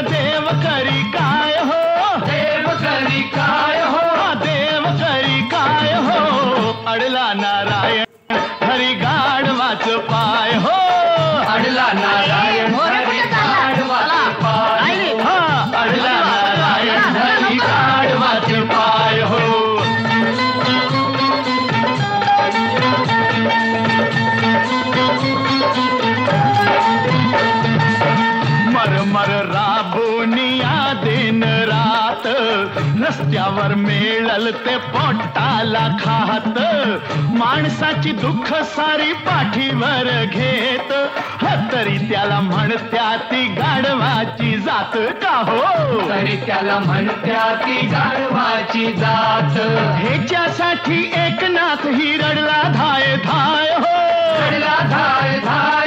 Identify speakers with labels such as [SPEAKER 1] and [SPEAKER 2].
[SPEAKER 1] देव करी काय हो,
[SPEAKER 2] देव करी काय हो,
[SPEAKER 1] देव करी काय हो, अडला नारायण हरी गाढवाच पाय हो,
[SPEAKER 2] अडला नारायण हरी गाढवाच पाय,
[SPEAKER 1] अडला नारायण हरी गाढवाच पाय हो. मर राबुनिया दिन रात, रस्त्यावर मिळल ते पोटाला खात, माणसाची दुःख सारी पाठीवर घेत, तरी त्याला म्हणत्या ती गाढवाची जात का हो,
[SPEAKER 2] तरी त्याला म्हणत्या ती गाढवाची जात.
[SPEAKER 1] ह्याच्यासाठी एकनाथ ही रडला धाय धाय हो,
[SPEAKER 2] रडला धाय धाय